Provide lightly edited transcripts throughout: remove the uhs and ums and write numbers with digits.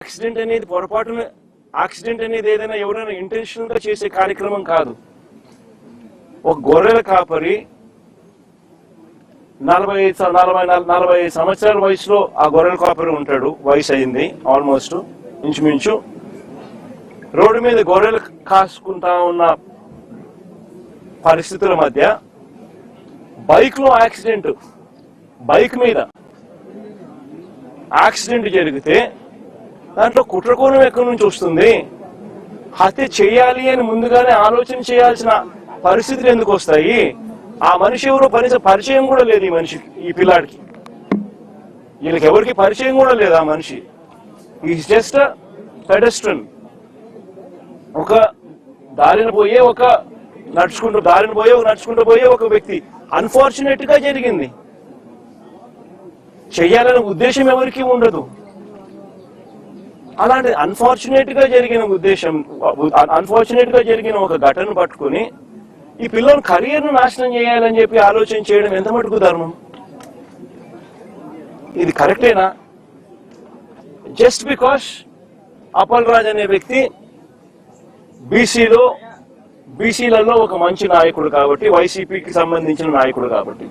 Accident అనేది ఏదైనా ఎవరైనా ఇంటెన్షనల్ గా చేసే కార్యక్రమం కాదు. ఒక గొర్రెల కాపరి 45 సంవత్సరాల వయసులో ఆ గొర్రెల కాపరి ఉంటాడు. వయసు అయింది ఆల్మోస్ట్ ఇంచుమించు. రోడ్డు మీద గొర్రెలు కాసుకుంటా ఉన్న పరిస్థితుల మధ్య బైక్ లో యాక్సిడెంట్, బైక్ మీద యాక్సిడెంట్ జరిగితే దాంట్లో కుట్రకోణం ఎక్కడి నుంచి వస్తుంది? హత్య చేయాలి అని ముందుగానే ఆలోచన చేయాల్సిన పరిస్థితులు ఎందుకు వస్తాయి? ఆ మనిషి ఎవరో పరిచయం కూడా లేదు ఈ మనిషికి, ఈ పిల్లాడికి. వీళ్ళకి ఎవరికి పరిచయం కూడా లేదు ఆ మనిషి. Is just pedestrian. ఒక దారిన పోయే నడుచుకుంటూ పోయే ఒక వ్యక్తి. అన్ఫార్చునేట్ గా జరిగింది. చెయ్యాలనే ఉద్దేశం ఎవరికి ఉండదు. అలాంటి అన్ఫార్చునేట్ గా జరిగిన ఒక ఘటన పట్టుకుని ఈ పిల్లల కెరీర్ ను నాశనం చేయాలని చెప్పి ఆలోచన చేయడం ఎంత మటుకు ధర్మం? ఇది కరెక్టేనా? జస్ట్ బికాస్ అప్పల్ రాజ్ అనే వ్యక్తి బీసీలలో ఒక మంచి నాయకుడు కాబట్టి, వైసీపీకి సంబంధించిన నాయకుడు కాబట్టి,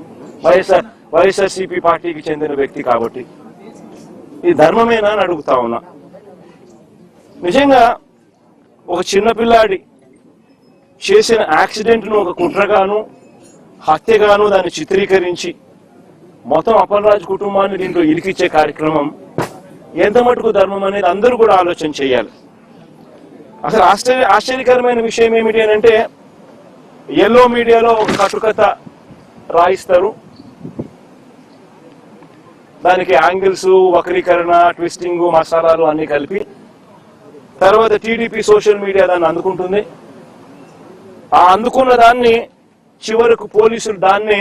వైఎస్ఆర్సీపీ పార్టీకి చెందిన వ్యక్తి కాబట్టి ఇది ధర్మమేనా అని అడుగుతా ఉన్నా. నిజంగా ఒక చిన్న పిల్లాడి చేసిన యాక్సిడెంట్ ను ఒక కుట్రగాను హత్యగాను దాన్ని చిత్రీకరించి మొత్తం అప్పల్ రాజ్ కుటుంబాన్ని దీంట్లో ఇరికిచ్చే కార్యక్రమం ఎంత మటుకు ధర్మం అనేది అందరూ కూడా ఆలోచన చేయాలి. అసలు ఆశ్చర్యకరమైన విషయం ఏమిటి అని అంటే, ఎల్లో మీడియాలో ఒక కట్టుకథ రాయిస్తారు. దానికి యాంగిల్స్, వక్రీకరణ, ట్విస్టింగ్, మసాలాలు అన్ని కలిపి తర్వాత టీడీపీ సోషల్ మీడియా దాన్ని అందుకుంటుంది. ఆ అందుకున్న దాన్ని చివరకు పోలీసులు దాన్నే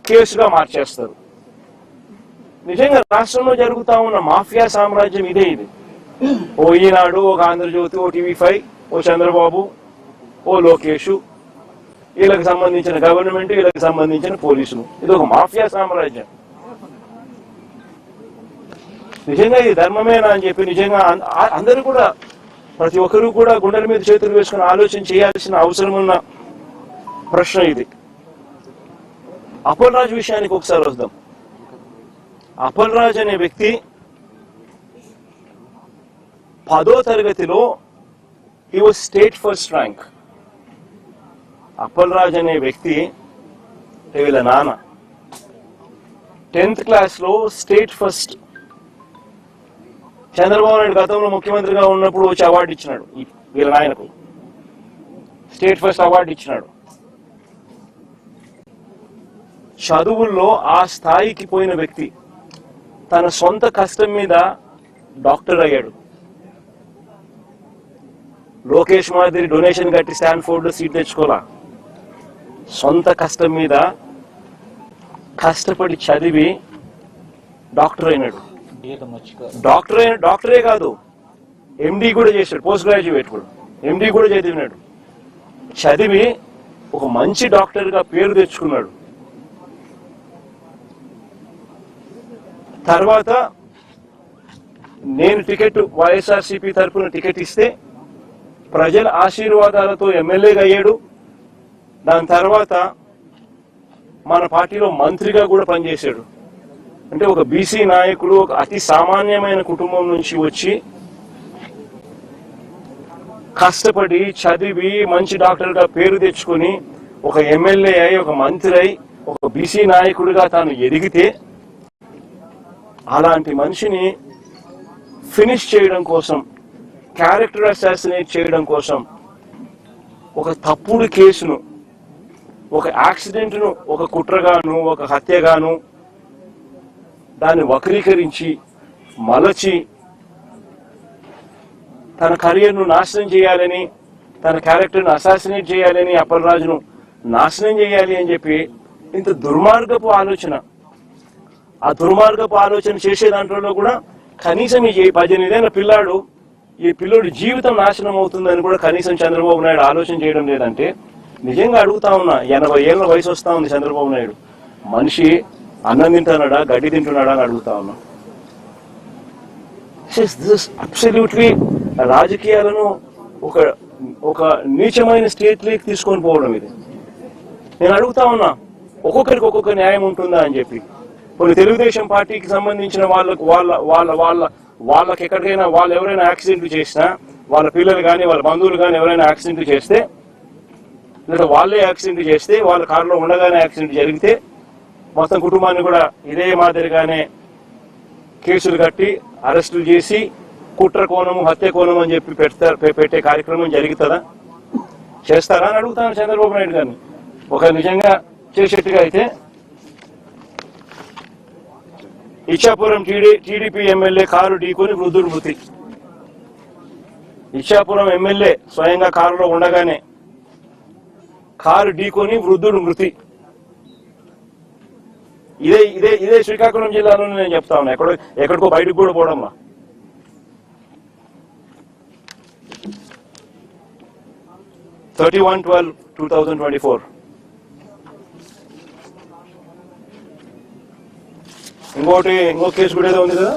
కేసుగా మార్చేస్తారు. నిజంగా రాష్ట్రంలో జరుగుతా ఉన్న మాఫియా సామ్రాజ్యం ఇదే. ఇది ఓ ఈనాడు, ఒక ఆంధ్రజ్యోతి, ఓ టీవీ5, ఓ చంద్రబాబు, ఓ లోకేష్, వీళ్ళకి సంబంధించిన గవర్నమెంట్, వీళ్ళకి సంబంధించిన పోలీసులు. ఇది ఒక మాఫియా సామ్రాజ్యం. నిజంగా ఇది ధర్మమేనా అని చెప్పి నిజంగా అందరూ కూడా, ప్రతి ఒక్కరూ కూడా గుండెల మీద చేతులు వేసుకుని ఆలోచన చేయాల్సిన అవసరం ఉన్న ప్రశ్న ఇది. అప్పల్ రాజ్ విషయానికి ఒకసారి వద్దాం. అప్పల్ రాజ్ అనే వ్యక్తి 10వ తరగతిలో he was state first rank. Appal Raj అనే వ్యక్తి వీళ్ళ నాన్న 10th క్లాస్లో స్టేట్ ఫస్ట్. చంద్రబాబు నాయుడు గతంలో ముఖ్యమంత్రిగా ఉన్నప్పుడు వచ్చి అవార్డు ఇచ్చినాడు వీళ్ళ నాయనకు, స్టేట్ ఫస్ట్ అవార్డు ఇచ్చినాడు. చదువుల్లో ఆ స్థాయికి పోయిన వ్యక్తి తన సొంత కష్టం మీద డాక్టర్ అయ్యాడు. లోకేష్ మాదిరి డొనేషన్ కట్టి స్టాన్ఫోర్డ్ లో సీట్ తెచ్చుకోలా. సొంత కష్టం మీద కష్టపడి చదివి డాక్టర్ అయినాడు. డాక్టరే కాదు, ఎండి కూడా చేశాడు. పోస్ట్ గ్రాడ్యుయేట్ కూడా, ఎండి కూడా చదివినాడు. చదివి ఒక మంచి డాక్టర్ గా పేరు తెచ్చుకున్నాడు. తర్వాత నేను టికెట్, వైఎస్ఆర్సీపీ తరఫున టికెట్ ఇస్తే ప్రజల ఆశీర్వాదాలతో ఎమ్మెల్యేగా అయ్యాడు. దాని తర్వాత మన పార్టీలో మంత్రిగా కూడా పనిచేశాడు. అంటే ఒక బీసీ నాయకుడు, ఒక అతి సామాన్యమైన కుటుంబం నుంచి వచ్చి కష్టపడి చదివి మంచి డాక్టర్గా పేరు తెచ్చుకొని ఒక ఎమ్మెల్యే అయి, ఒక మంత్రి అయి, ఒక బీసీ నాయకుడిగా తాను ఎదిగితే, అలాంటి మనిషిని ఫినిష్ చేయడం కోసం, క్యారెక్టర్ అసాసినేట్ చేయడం కోసం ఒక తప్పుడు కేసును, ఒక యాక్సిడెంట్ ను ఒక కుట్రగాను, ఒక హత్యగాను దాన్ని వక్రీకరించి మలచి తన కెరీర్ను నాశనం చేయాలని, తన క్యారెక్టర్ను అసాసినేట్ చేయాలని, అప్పల్ రాజును నాశనం చేయాలి అని చెప్పి ఇంత దుర్మార్గపు ఆలోచన, ఆ దుర్మార్గపు ఆలోచన చేసే దాంట్లో కూడా కనీసం ఈ 18 ఏళ్ల పిల్లాడు, ఈ పిల్లోడి జీవితం నాశనం అవుతుందని కూడా కనీసం చంద్రబాబు నాయుడు ఆలోచన చేయడం లేదంటే నిజంగా అడుగుతా ఉన్నా. 80 ఏళ్ల వయసు వస్తా ఉంది చంద్రబాబు నాయుడు. మనిషి అన్నం తింటున్నాడా, గడ్డి తింటున్నాడా అని అడుగుతా ఉన్నా. అబ్సల్యూట్లీ రాజకీయాలను ఒక ఒక నీచమైన స్టేట్లోకి తీసుకొని పోవడం ఇది. నేను అడుగుతా ఉన్నా, ఒక్కొక్కరికి ఒక్కొక్క న్యాయం ఉంటుందా అని చెప్పి. కొన్ని తెలుగుదేశం పార్టీకి సంబంధించిన వాళ్ళకి ఎక్కడికైనా వాళ్ళు ఎవరైనా యాక్సిడెంట్లు చేసినా, వాళ్ళ పిల్లలు కానీ వాళ్ళ బంధువులు కానీ ఎవరైనా యాక్సిడెంట్లు చేస్తే, లేదా వాళ్ళే యాక్సిడెంట్ చేస్తే, వాళ్ళ కారులో ఉండగానే యాక్సిడెంట్ జరిగితే మొత్తం కుటుంబాన్ని కూడా ఇదే మాదిరిగానే కేసులు కట్టి అరెస్టులు చేసి కుట్ర కోణము హత్య కోణం అని చెప్పి పెట్టే కార్యక్రమం జరుగుతుందా? చేస్తారా అని అడుగుతాను చంద్రబాబు నాయుడు గారిని. ఒక నిజంగా చేసేట్టుగా అయితే ఇచ్చాపురం టీడీపీ ఎమ్మెల్యే కారు ఢీకొని వృద్ధుడు మృతి. ఇచ్చాపురం ఎమ్మెల్యే స్వయంగా కారులో ఉండగానే కారు ఢీకొని వృద్ధుడు మృతి. ఇదే ఇదే ఇదే శ్రీకాకుళం జిల్లాలోనే నేను చెప్తా ఉన్నా, ఎక్కడికో బయటకు కూడా పోవడంలా. (31/12/2024). ఇంకో కేసు కూడా ఏదో ఉంది కదా,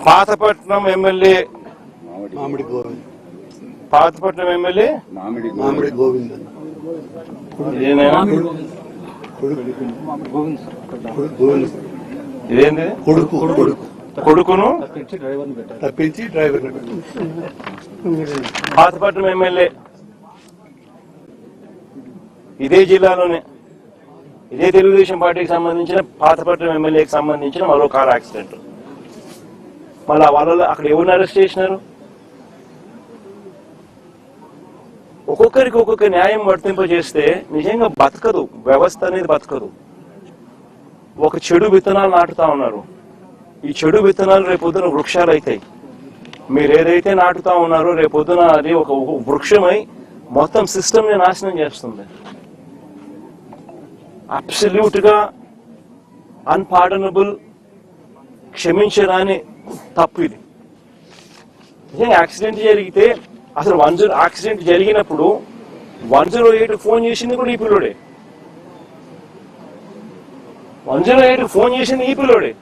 పాతపట్నం ఎమ్మెల్యే మామిడి గోవింద్ ఇదేంది కొడుకును తప్పించి డ్రైవర్. పాతపట్నం ఎమ్మెల్యే ఇదే జిల్లాలోనే ఇదే తెలుగుదేశం పార్టీకి సంబంధించిన పాతపట్నం ఎమ్మెల్యేకి సంబంధించిన మరో కార్ యాక్సిడెంట్. మళ్ళా వాళ్ళలో అక్కడ ఎవరిని అరెస్ట్ చేసినారు? ఒక్కొక్కరికి ఒక్కొక్క న్యాయం వర్తింపజేస్తే నిజంగా బతకదు, వ్యవస్థ అనేది బతకదు. ఒక చెడు విత్తనాలు నాటుతా ఉన్నారు. ఈ చెడు విత్తనాలు రేపొద్దున వృక్షాలు అవుతాయి. మీరు ఏదైతే నాటుతా ఉన్నారో రేపొద్దున అది ఒక వృక్షమై మొత్తం సిస్టమ్ ని నాశనం చేస్తుంది. అబ్సల్యూట్ గా అన్పార్డనబుల్, క్షమించరాని తప్పు ఇది. నిజంగా యాక్సిడెంట్ జరిగితే అసలు యాక్సిడెంట్ జరిగినప్పుడు 108 ఫోన్ చేసింది కూడా ఈ పిల్లోడే. 108 ఫోన్ చేసింది ఈ పిల్లోడే.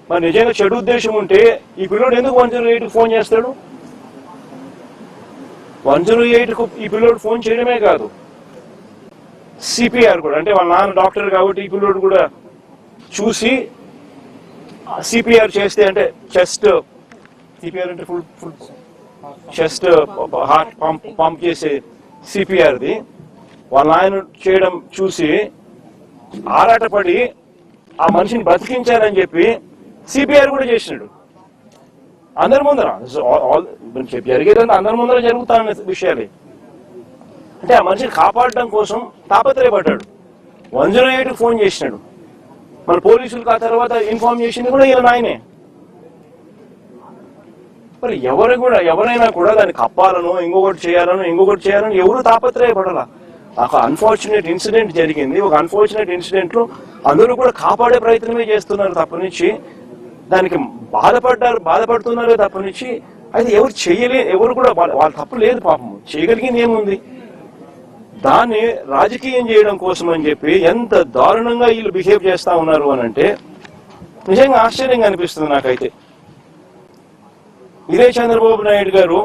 మరి నిజంగా చెడు ఉద్దేశం ఉంటే ఈ పిల్లోడు ఎందుకు 108 ఫోన్ చేస్తాడు? 108కు ఈ పిల్లోడు ఫోన్ చేయడమే కాదు, సిపిఆర్ కూడా, అంటే వాళ్ళ నాన్న డాక్టర్ కాబట్టి ఈ పిల్లోడు కూడా చూసి సిపిఆర్ చేస్తే, అంటే చెస్ట్ సిపిఆర్ అంటే ఫుల్ చెస్ట్ హార్ట్ పంప్ చేసే సిపిఆర్ది వాళ్ళ నాయన చేయడం చూసి ఆరాటపడి ఆ మనిషిని బతికించాలని చెప్పి సిపిఆర్ కూడా చేసినాడు అందరి ముందర. జరిగేదంటే అందరి ముందర జరుగుతాన్న విషయాలే. అంటే ఆ మనిషిని కాపాడడం కోసం తాపత్రయపడ్డాడు. 108 ఫోన్ చేసినాడు. మన పోలీసులకు ఆ తర్వాత ఇన్ఫార్మ్ చేసింది కూడా ఈయన నాయనే. మరి ఎవరైనా కూడా దాన్ని కప్పాలనో ఇంకొకటి చేయాలనో ఎవరు తాపత్రయపడాలా? ఒక అన్ఫార్చునేట్ ఇన్సిడెంట్ జరిగింది. ఒక అన్ఫార్చునేట్ ఇన్సిడెంట్ లో అందరూ కూడా కాపాడే ప్రయత్నమే చేస్తున్నారు తప్పనిచ్చి, దానికి బాధపడుతున్నారే తప్పనిచ్చి అయితే ఎవరు కూడా వాళ్ళ తప్పు లేదు. పాపం చేయగలిగింది ఏముంది? దాన్ని రాజకీయం చేయడం కోసం అని చెప్పి ఎంత దారుణంగా వీళ్ళు బిహేవ్ చేస్తా ఉన్నారు అని అంటే నిజంగా ఆశ్చర్యంగా అనిపిస్తుంది నాకైతే. ఇదే చంద్రబాబు నాయుడు గారు,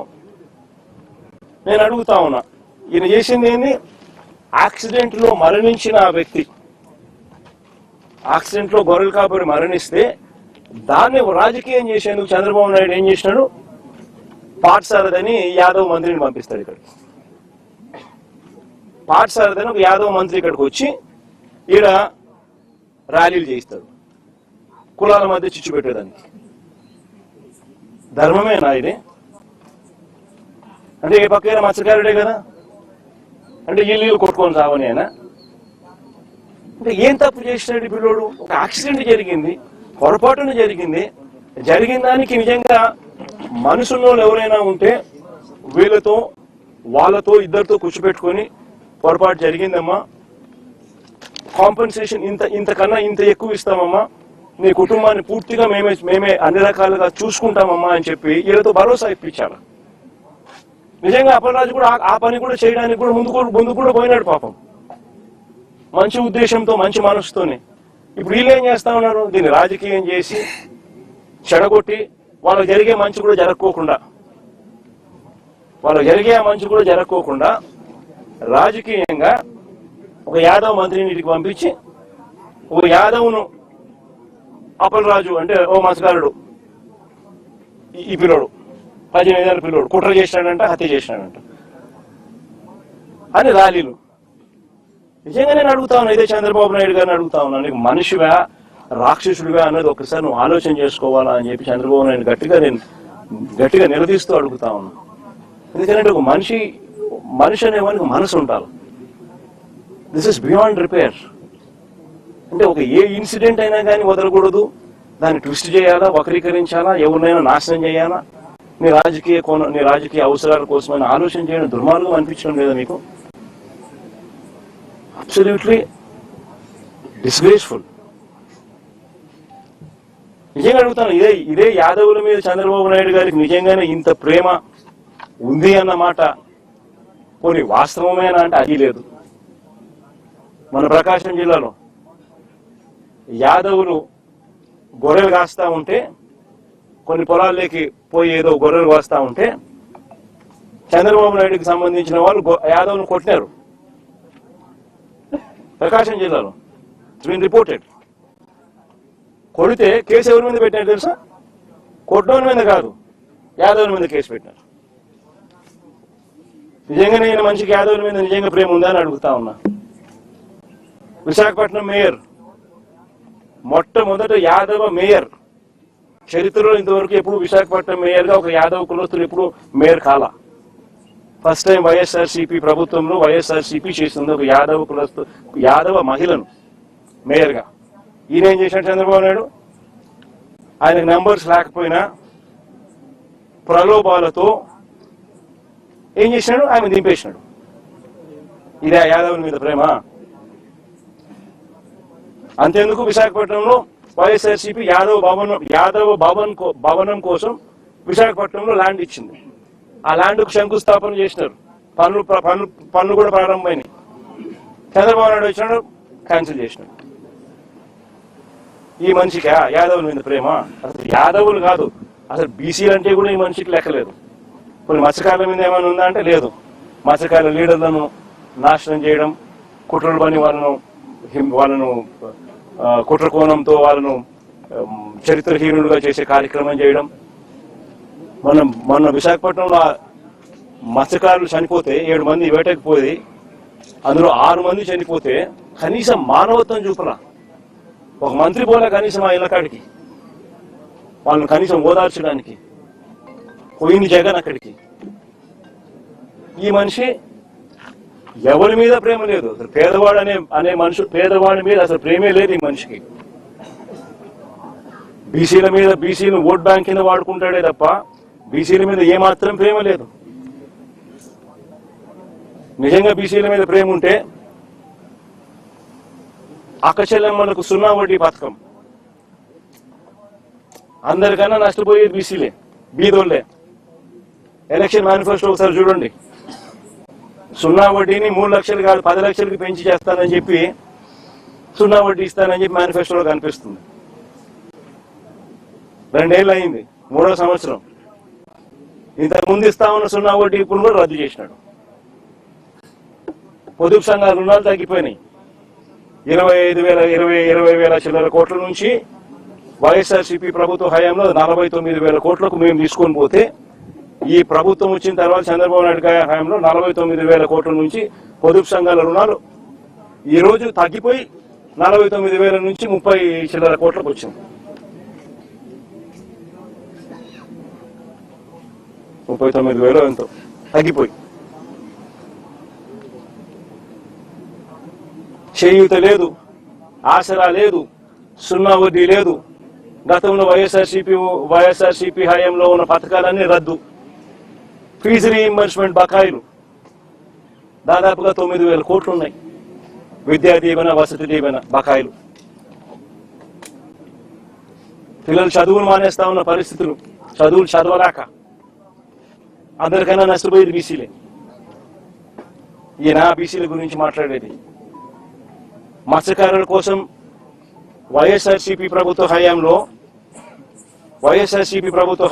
నేను అడుగుతా ఉన్నా, ఈయన చేసింది ఏంది? యాక్సిడెంట్ లో మరణించిన ఆ వ్యక్తి, యాక్సిడెంట్ లో గొర్రెలు కాపరి మరణిస్తే దాన్ని రాజకీయం చేసేందుకు చంద్రబాబు నాయుడు ఏం చేసినాడు? పాఠశాలదని యాదవ్ మంత్రిని పంపిస్తాడు ఇక్కడ. పాఠశాలదని ఒక యాదవ్ మంత్రి ఇక్కడికి వచ్చి ఈడ ర్యాలీలు చేయిస్తాడు కులాల మధ్య చిచ్చు పెట్టేదానికి. ధర్మమేనా ఇది? అంటే ఏ పక్కైనా మత్స్యకారుడే కదా, అంటే ఇల్లు కొట్టుకొని సావని ఆయన. అంటే ఏం తప్పు చేసినాడు ఈ పిల్లోడు? ఒక యాక్సిడెంట్ జరిగింది, పొరపాటున జరిగిన దానికి నిజంగా మనసులో ఎవరైనా ఉంటే వాళ్ళతో ఇద్దరితో కూర్చోబెట్టుకొని పొరపాటు జరిగిందమ్మా, కాంపెన్సేషన్ ఇంతకన్నా ఇంత ఎక్కువ ఇస్తామమ్మా, నీ కుటుంబాన్ని పూర్తిగా మేమే అన్ని రకాలుగా చూసుకుంటామమ్మా అని చెప్పి వీళ్ళతో భరోసా ఇప్పించాలి. నిజంగా అప్పలరాజు కూడా ఆ పని కూడా చేయడానికి కూడా ముందు కూడా పోయినాడు పాపం, మంచి ఉద్దేశంతో మంచి మనసుతోనే. ఇప్పుడు వీళ్ళు ఏం చేస్తా ఉన్నారు, దీన్ని రాజకీయం చేసి చెడగొట్టి వాళ్ళకి జరిగే మంచి కూడా జరగకోకుండా రాజకీయంగా ఒక యాదవ్ మంత్రిని ఇంటికి పంపించి ఒక యాదవ్ను అప్పలరాజు అంటే ఓ మత్స్యకారుడు ఈ పిల్లోడు 18 ఏళ్ళ పిల్లోడు కుట్ర చేసినాడంట, హత్య చేసినాడంట అని ర్యాలీలు. నిజంగా నేను అడుగుతా ఉన్నా, ఇదే చంద్రబాబు నాయుడు గారిని అడుగుతా ఉన్నా, నీకు మనిషివా రాక్షసుడివా అన్నది ఒకసారి నువ్వు ఆలోచన చేసుకోవాలా అని చెప్పి చంద్రబాబు నాయుడు గట్టిగా నిలదీస్తూ అడుగుతా ఉన్నా. ఎందుకంటే ఒక మనిషి అనేవానికి మనసు ఉండాలి. This is beyond repair. అంటే ఒక ఏ ఇన్సిడెంట్ అయినా కానీ వదలకూడదు, దాన్ని ట్విస్ట్ చేయాలా, వక్రీకరించాలా, ఎవరినైనా నాశనం చేయాలా, నీ రాజకీయ అవసరాల కోసమైనా ఆలోచన చేయడం దుర్మార్గం అనిపించడం లేదా మీకు? Absolutely disgraceful. నిజంగా అడుగుతాను, ఇదే యాదవుల మీద చంద్రబాబు నాయుడు గారికి నిజంగానే ఇంత ప్రేమ ఉంది అన్నమాట పోనీ వాస్తవమేనా అంటే అది లేదు. మన ప్రకాశం జిల్లాలో యాదవులు గొర్రెలు కాస్తా ఉంటే, కొన్ని పొలాల్లోకి పోయి ఏదో గొర్రెలు కాస్తా ఉంటే చంద్రబాబు నాయుడుకి సంబంధించిన వాళ్ళు యాదవ్ను కొట్టినారు ప్రకాశం జిల్లాలో. It's been reported. కొడితే కేసు ఎవరి మీద పెట్టినారు తెలుసా? కొట్టడం మీద కాదు, యాదవుల మీద కేసు పెట్టినారు. నిజంగా నేను మనిషికి యాదవుల మీద నిజంగా ప్రేమ ఉందా అని అడుగుతా ఉన్నా. విశాఖపట్నం మేయర్, మొట్టమొదట యాదవ మేయర్ చరిత్రలో ఇంతవరకు ఎప్పుడు విశాఖపట్నం మేయర్గా ఒక యాదవ కులస్తులు ఎప్పుడు మేయర్ కాలా. ఫస్ట్ టైం వైఎస్ఆర్సీపీ ప్రభుత్వంలో వైఎస్ఆర్సీపీ చేసింది ఒక యాదవ మహిళను మేయర్గా. ఈయన ఏం చేశాడు చంద్రబాబు నాయుడు? ఆయనకు నెంబర్స్ లేకపోయినా ప్రలోభాలతో ఏం చేసినాడు? ఆయన దింపేసినాడు. ఇదే యాదవుల మీద ప్రేమ. అంతేందుకు విశాఖపట్నంలో వైఎస్ఆర్సీపీ యాదవ భవనం కోసం విశాఖపట్నంలో ల్యాండ్ ఇచ్చింది. ఆ ల్యాండ్కు శంకుస్థాపన చేసినారు. పనులు కూడా ప్రారంభమైనాయి. చంద్రబాబు నాయుడు వచ్చినాడు, క్యాన్సిల్ చేసినాడు. ఈ మనిషికి యాదవుల మీద ప్రేమ? అసలు యాదవులు కాదు, అసలు బీసీలు అంటే కూడా ఈ మనిషికి లెక్కలేదు. కొన్ని మత్స్యకారుల మీద ఏమైనా ఉందా అంటే లేదు. మత్స్యకారుల లీడర్లను నాశనం చేయడం, కుట్రలు పని వాళ్ళను కుట్ర కోణంతో వాళ్ళను చరిత్రహీనులుగా చేసే కార్యక్రమం చేయడం. మొన్న విశాఖపట్నంలో మత్స్యకారులు చనిపోతే 7 మంది వేటకు పోయి అందులో 6 మంది చనిపోతే కనీసం మానవత్వం చూపరా. ఒక మంత్రి పోలే కనీసం ఆ ఇళ్ళకాడికి వాళ్ళని కనీసం ఓదార్చడానికి. పోయింది జగన్ అక్కడికి. ఈ మనిషి ఎవరి మీద ప్రేమ లేదు. అసలు పేదవాడు అనే పేదవాడి మీద అసలు ప్రేమే లేదు ఈ మనిషికి. బీసీలను ఓట్ బ్యాంక్ కింద వాడుకుంటాడే తప్ప బీసీల మీద ఏమాత్రం ప్రేమ లేదు. నిజంగా బీసీల మీద ప్రేమ ఉంటే అక్కచెల్లెమ్మలకు 0 వడ్డీ పథకం. అందరికన్నా నష్టపోయేది బీసీలే, బీదోళ్లే. ఎలక్షన్ మేనిఫెస్టో ఒకసారి చూడండి. 0 వడ్డీని 3 లక్షలు కాదు 10 లక్షలకి పెంచి చేస్తానని చెప్పి 0 వడ్డీ ఇస్తానని చెప్పి మేనిఫెస్టోలో కనిపిస్తుంది. 2 ఏళ్ళు అయింది, 3వ సంవత్సరం. ఇంతకు ముందు ఇస్తా ఉన్న 0 వడ్డీ ఇప్పుడు కూడా రద్దు చేసినాడు. పొదుపు సంఘాల రుణాలు తగ్గిపోయినాయి. 20,000 చిల్లర కోట్ల నుంచి వైఎస్ఆర్సీపీ ప్రభుత్వ హయాంలో 49,000 కోట్లకు మేము తీసుకొని పోతే, ఈ ప్రభుత్వం వచ్చిన తర్వాత చంద్రబాబు నాయుడు గారి హయాంలో 49,000 కోట్ల నుంచి పొదుపు సంఘాల రుణాలు ఈ రోజు తగ్గిపోయి 49,000 నుంచి 30 చిల్లర కోట్లకు వచ్చింది. 39,000 ఎంతో తగ్గిపోయి. చేయూత లేదు, ఆసరా లేదు, 0 వడ్డీ లేదు. గతంలో వైఎస్ఆర్సీపీ హయాంలో ఉన్న పథకాలన్నీ రద్దు. ఫీజు రీఇంబర్స్మెంట్ బకాయిలు దాదాపుగా 9,000 కోట్లు ఉన్నాయి. విద్యా దీవెన, వసతి దీవెన బకాయిలు. పిల్లలు చదువులు మానేస్తా ఉన్న పరిస్థితులు, చదువులు చదవరాక అందరికైనా నష్టపోయేది బీసీలే. ఈయన బీసీల గురించి మాట్లాడేది. మత్స్యకారుల కోసం వైఎస్ఆర్సీపీ ప్రభుత్వ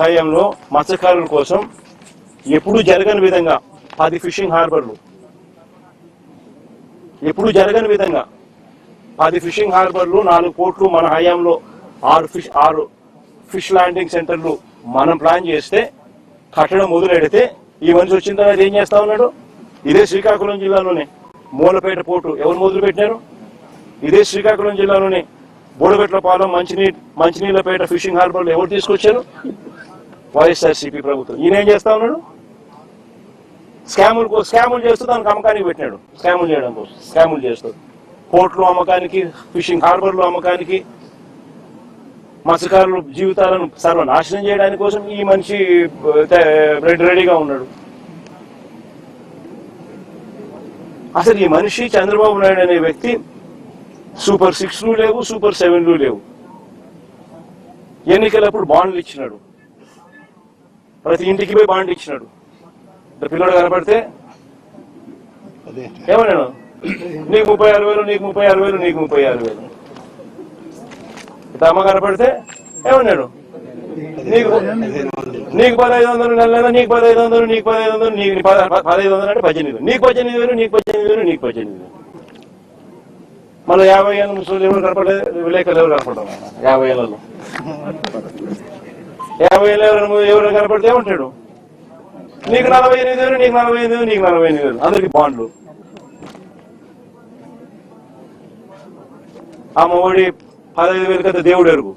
హయాంలో మత్స్యకారుల కోసం ఎప్పుడూ జరగని విధంగా 10 ఫిషింగ్ హార్బర్లు, ఎప్పుడు జరగని విధంగా 10 ఫిషింగ్ హార్బర్లు, 4 పోర్ట్లు మన హయాంలో 6 ఫిష్ ల్యాండింగ్ సెంటర్లు మనం ప్లాన్ చేస్తే కట్టడం మొదలెడితే ఈ మనిషి వచ్చిన తర్వాత ఏం చేస్తా ఉన్నాడు? ఇదే శ్రీకాకుళం జిల్లాలోనే మూలపేట పోర్టు ఎవరు మొదలు పెట్టినారు? ఇదే శ్రీకాకుళం జిల్లాలోనే బోడబెట్లపాలెం మంచినీళ్ళపేట ఫిషింగ్ హార్బర్లు ఎవరు తీసుకొచ్చారు? వైఎస్ఆర్సీపీ ప్రభుత్వం. ఈయన ఏం చేస్తా ఉన్నాడు? స్కాములు చేస్తూ దానికి అమ్మకానికి పెట్టినాడు. స్కాములు చేయడం కోసం స్కాములు చేస్తూ పోర్ట్లు అమ్మకానికి, ఫిషింగ్ హార్బర్లు అమ్మకానికి, మత్స్యకారుల జీవితాలను సర్వనాశనం చేయడానికి కోసం ఈ మనిషి రెడీగా ఉన్నాడు. అసలు ఈ మనిషి చంద్రబాబు నాయుడు అనే వ్యక్తి సూపర్ 6లు లేవు, సూపర్ 7లు లేవు. ఎన్నికలప్పుడు బాండ్లు ఇచ్చినాడు, ప్రతి ఇంటికి పోయి బాండ్ ఇచ్చినాడు. పిల్లడు కనపడితే అదే ఏమన్నాడు? నీకు 36,000, నీకు 36,000, నీకు 36,000. అమ్మ కనపడితే ఏమన్నాడు? నీకు 1500 నెల, నీకు 1500, నీకు 1500, నీకు 1500 అంటే 18,000, నీకు 18,000, నీకు 18,000, నీకు 18,000. మళ్ళీ 50 ఏళ్ళ ముసలి ఎవరు కనపడలేదు, విలేకరులు ఎవరు కనపడతాం 50 ఏళ్ళలో. 50 ఏళ్ళ ఎవరు కనపడితే ఏమంటాడు? నీకు 48,000, నీకు 48,000, నీకు 48,000. అందరికి బాండ్లు. ఆ మొగడి 15,000 కదా దేవుడు ఎరుగు,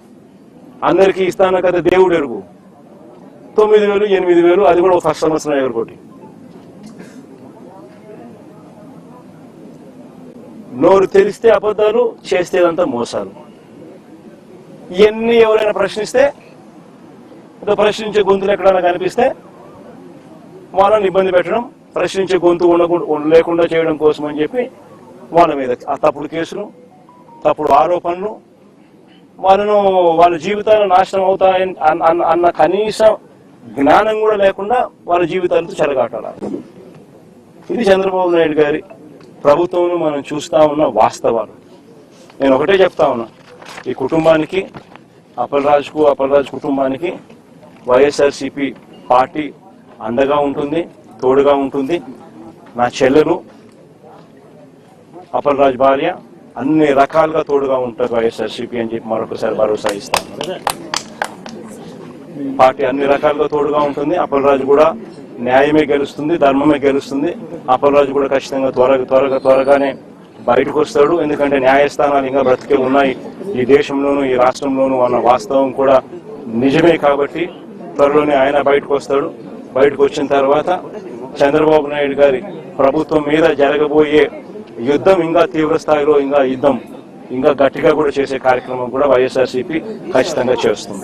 అందరికీ ఇస్తాన కదా దేవుడు ఎరుగు. 9,000, 8,000, అది కూడా ఫస్ట్ సంవత్సరం ఎవరికోటి. నోరు తెలిస్తే అబద్ధాలు, చేస్తేదంతా మోసాలు. ఇవన్నీ ఎవరైనా ప్రశ్నిస్తే, ప్రశ్నించే గొంతులు ఎక్కడైనా కనిపిస్తే వాళ్ళని ఇబ్బంది పెట్టడం, ప్రశ్నించే గొంతు లేకుండా చేయడం కోసం అని చెప్పి వాళ్ళ మీద ఆ తప్పుడు కేసులు, తప్పుడు ఆరోపణలు, వాళ్ళ జీవితాలు నాశనం అవుతాయని అన్న కనీస జ్ఞానం కూడా లేకుండా వాళ్ళ జీవితాలతో చెలగాటాలి. ఇది చంద్రబాబు నాయుడు గారి ప్రభుత్వంలో మనం చూస్తా ఉన్న వాస్తవాలు. నేను ఒకటే చెప్తా ఉన్నా, ఈ కుటుంబానికి, అప్పలరాజు కుటుంబానికి వైఎస్ఆర్సీపీ పార్టీ అండగా ఉంటుంది, తోడుగా ఉంటుంది. నా చెల్లెలు, అప్పలరాజు భార్య అన్ని రకాలుగా తోడుగా ఉంటారు వైఎస్ఆర్సీపీ అని చెప్పి మరొకసారి భరోసా ఇస్తాను. పార్టీ అన్ని రకాలుగా తోడుగా ఉంటుంది. అప్పలరాజు కూడా న్యాయమే గెలుస్తుంది, ధర్మమే గెలుస్తుంది. అప్పలరాజు కూడా ఖచ్చితంగా త్వరగానే బయటకు వస్తాడు. ఎందుకంటే న్యాయస్థానాలు ఇంకా బ్రతికే ఉన్నాయి ఈ దేశంలోనూ, ఈ రాష్ట్రంలోనూ అన్న వాస్తవం కూడా నిజమే. కాబట్టి త్వరలోనే ఆయన బయటకు వస్తాడు. బయటకు వచ్చిన తర్వాత చంద్రబాబు నాయుడు గారి ప్రభుత్వం మీద జరగబోయే యుద్ధం ఇంకా తీవ్ర స్థాయిలో, ఇంకా గట్టిగా కూడా చేసే కార్యక్రమం కూడా వైఎస్ఆర్సీపీ ఖచ్చితంగా చేస్తుంది.